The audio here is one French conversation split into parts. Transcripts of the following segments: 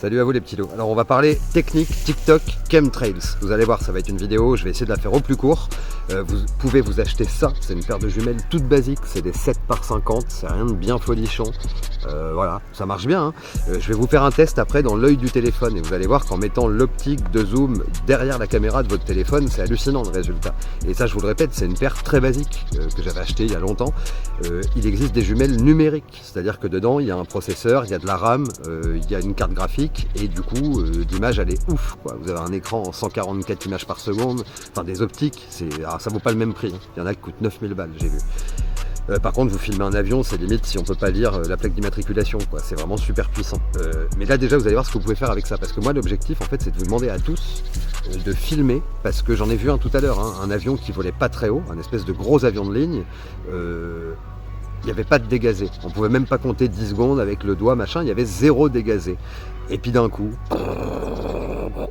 Salut à vous les petits loups. Alors on va parler technique TikTok Chemtrails. Vous allez voir, ça va être une vidéo, je vais essayer de la faire au plus court. Vous pouvez vous acheter ça, c'est une paire de jumelles toute basique, c'est des 7x50, c'est rien de bien folichon. Voilà, ça marche bien. Je vais vous faire un test après dans l'œil du téléphone et vous allez voir qu'en mettant l'optique de zoom derrière la caméra de votre téléphone, c'est hallucinant le résultat. Et ça, je vous le répète, c'est une paire très basique que j'avais achetée il y a longtemps. Il existe des jumelles numériques, c'est-à-dire que dedans il y a un processeur, il y a de la RAM, il y a une carte graphique et du coup l'image elle est ouf quoi. Vous avez un écran en 144 images par seconde, enfin des optiques, alors ça vaut pas le même prix, il y en a qui coûtent 9000 balles j'ai vu. Par contre, vous filmez un avion, c'est limite si on peut pas lire la plaque d'immatriculation, quoi. C'est vraiment super puissant. Mais là déjà, vous allez voir ce que vous pouvez faire avec ça, parce que moi, l'objectif, en fait, c'est de vous demander à tous de filmer, parce que j'en ai vu un tout à l'heure, un avion qui volait pas très haut, un espèce de gros avion de ligne. Il n'y avait pas de dégazé. On pouvait même pas compter 10 secondes avec le doigt, machin. Il y avait 0 dégazé. Et puis d'un coup,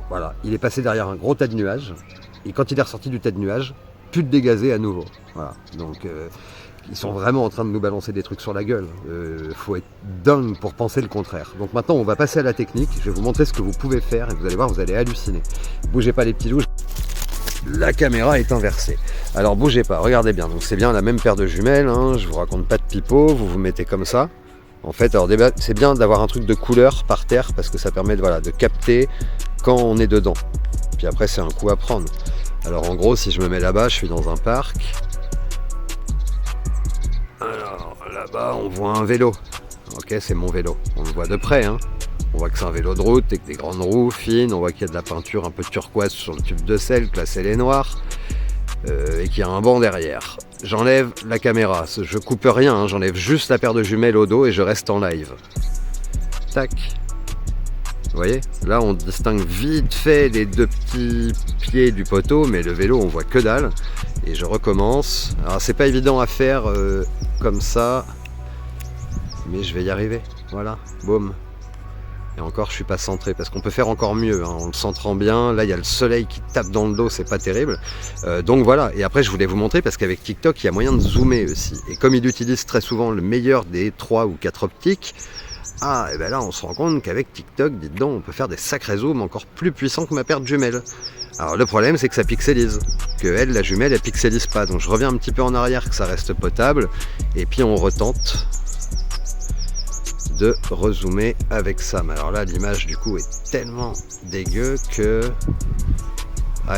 voilà, il est passé derrière un gros tas de nuages. Et quand il est ressorti du tas de nuages, plus de dégazé à nouveau. Voilà. Donc ils sont vraiment en train de nous balancer des trucs sur la gueule. Faut être dingue pour penser le contraire. Donc maintenant, on va passer à la technique. Je vais vous montrer ce que vous pouvez faire et vous allez voir, vous allez halluciner. Bougez pas les petits loups. La caméra est inversée. Alors bougez pas, regardez bien. Donc c'est bien la même paire de jumelles. Je vous raconte pas de pipeau. Vous vous mettez comme ça. En fait, alors c'est bien d'avoir un truc de couleur par terre parce que ça permet de capter quand on est dedans. Puis après, c'est un coup à prendre. Alors en gros, si je me mets là-bas, je suis dans un parc. Alors là-bas, on voit un vélo. Ok, c'est mon vélo. On le voit de près. On voit que c'est un vélo de route avec des grandes roues fines. On voit qu'il y a de la peinture un peu turquoise sur le tube de sel, que la selle est noire. Et qu'il y a un banc derrière. J'enlève la caméra. Je coupe rien. J'enlève juste la paire de jumelles au dos et je reste en live. Tac. Vous voyez, là on distingue vite fait les deux petits pieds du poteau, mais le vélo on voit que dalle. Et je recommence. Alors c'est pas évident à faire comme ça, mais je vais y arriver. Voilà, boum. Et encore je suis pas centré, parce qu'on peut faire encore mieux, en le centrant bien. Là il y a le soleil qui tape dans le dos, c'est pas terrible. Donc voilà, et après je voulais vous montrer, parce qu'avec TikTok il y a moyen de zoomer aussi. Et comme il utilise très souvent le meilleur des 3 ou 4 optiques, et ben là on se rend compte qu'avec TikTok, dites donc, on peut faire des sacrés zooms encore plus puissants que ma paire de jumelles. Alors le problème c'est que ça pixelise, que elle, la jumelle, elle pixelise pas. Donc je reviens un petit peu en arrière, que ça reste potable, et puis on retente de rezoomer avec ça. Mais alors là l'image du coup est tellement dégueu que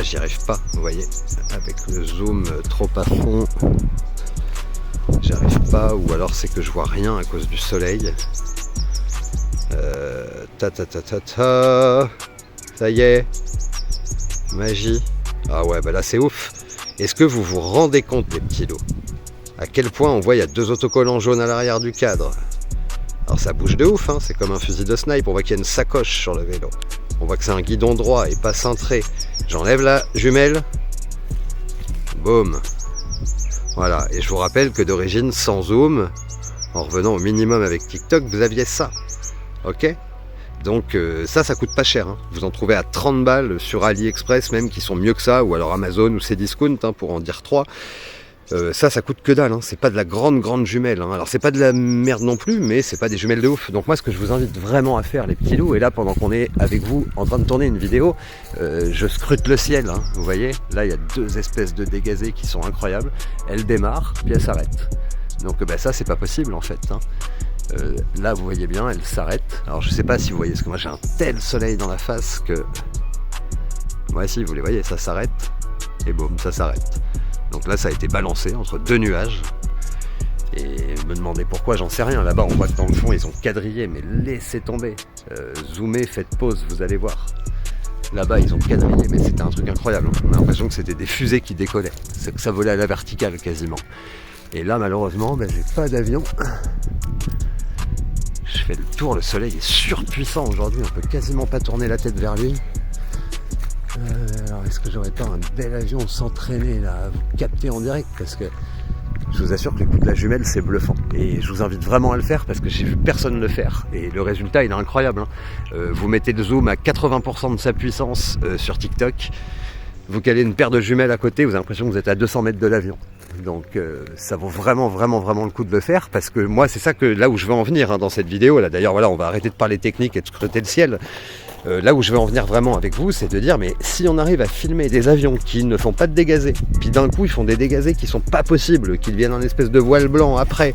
j'y arrive pas, vous voyez, avec le zoom trop à fond, j'arrive pas, ou alors c'est que je vois rien à cause du soleil. Ça y est, magie. Ah ouais, bah là c'est ouf. Est-ce que vous vous rendez compte, les petits loups, à quel point on voit il y a 2 autocollants jaunes à l'arrière du cadre. Alors ça bouge de ouf, c'est comme un fusil de snipe. On voit qu'il y a une sacoche sur le vélo. On voit que c'est un guidon droit et pas cintré. J'enlève la jumelle. Boum. Voilà, et je vous rappelle que d'origine, sans zoom, en revenant au minimum avec TikTok, vous aviez ça. Ok, donc ça coûte pas cher. Vous en trouvez à 30 balles sur AliExpress même, qui sont mieux que ça, ou alors Amazon ou Cdiscount, pour en dire 3. Ça coûte que dalle, c'est pas de la grande jumelle. Alors c'est pas de la merde non plus, mais c'est pas des jumelles de ouf. Donc moi ce que je vous invite vraiment à faire, les petits loups, et là pendant qu'on est avec vous en train de tourner une vidéo, je scrute le ciel, vous voyez, là il y a 2 espèces de dégazés qui sont incroyables. Elle démarre, puis elle s'arrête. Donc ça c'est pas possible en fait. Là vous voyez bien, elle s'arrête. Alors je sais pas si vous voyez, parce que moi j'ai un tel soleil dans la face que... Ouais si, vous les voyez, ça s'arrête, et boum, ça s'arrête. Donc là ça a été balancé entre 2 nuages. Et me demandez pourquoi, j'en sais rien. Là-bas on voit que dans le fond ils ont quadrillé, mais laissez tomber. Zoomez, faites pause, vous allez voir. Là-bas ils ont quadrillé, mais c'était un truc incroyable. On a l'impression que c'était des fusées qui décollaient. C'est que ça volait à la verticale quasiment. Et là malheureusement, j'ai pas d'avion. Je fais le tour, le soleil est surpuissant aujourd'hui, on peut quasiment pas tourner la tête vers lui. Alors est-ce que j'aurais pas un bel avion s'entraîner là, à vous capter en direct, parce que je vous assure que le coup de la jumelle c'est bluffant. Et je vous invite vraiment à le faire parce que j'ai vu personne le faire. Et le résultat il est incroyable. Vous mettez le zoom à 80% de sa puissance sur TikTok, vous calez une paire de jumelles à côté, vous avez l'impression que vous êtes à 200 mètres de l'avion. Donc ça vaut vraiment le coup de le faire, parce que moi c'est ça que là où je veux en venir hein, dans cette vidéo. Là d'ailleurs voilà, on va arrêter de parler technique et de scruter le ciel. Là où je veux en venir vraiment avec vous, c'est de dire, mais si on arrive à filmer des avions qui ne font pas de dégazés, puis d'un coup ils font des dégazés qui sont pas possibles, qu'ils viennent en espèce de voile blanc après,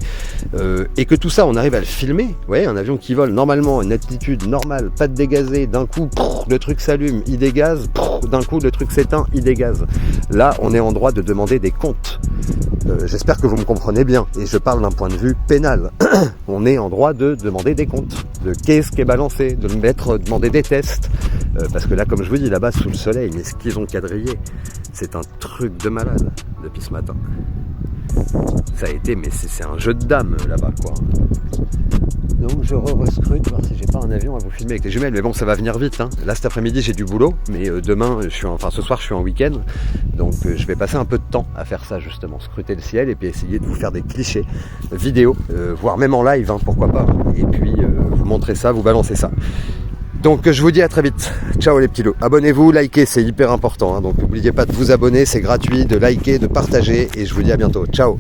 et que tout ça on arrive à le filmer, vous voyez, un avion qui vole normalement à une altitude normale, pas de dégazé, d'un coup le truc s'allume, il dégaze, d'un coup le truc s'éteint, il dégaze. Là on est en droit de demander des comptes. J'espère que vous me comprenez bien, et je parle d'un point de vue pénal. On est en droit de demander des comptes, de qu'est-ce qui est balancé, de demander des tests, parce que là, comme je vous dis, là-bas, sous le soleil, mais ce qu'ils ont quadrillé, c'est un truc de malade depuis ce matin. Ça a été, mais c'est un jeu de dames là-bas, quoi. Donc je re-rescrute, voir si j'ai pas un avion à vous filmer avec les jumelles, mais bon, ça va venir vite, hein. Là cet après-midi j'ai du boulot, mais demain, ce soir je suis en week-end, donc je vais passer un peu de temps à faire ça justement, scruter le ciel et puis essayer de vous faire des clichés vidéo, voire même en live, hein, pourquoi pas, et puis vous montrer ça, vous balancer ça. Donc je vous dis à très vite, ciao les petits loups, abonnez-vous, likez, c'est hyper important, hein. Donc n'oubliez pas de vous abonner, c'est gratuit, de liker, de partager, et je vous dis à bientôt, ciao.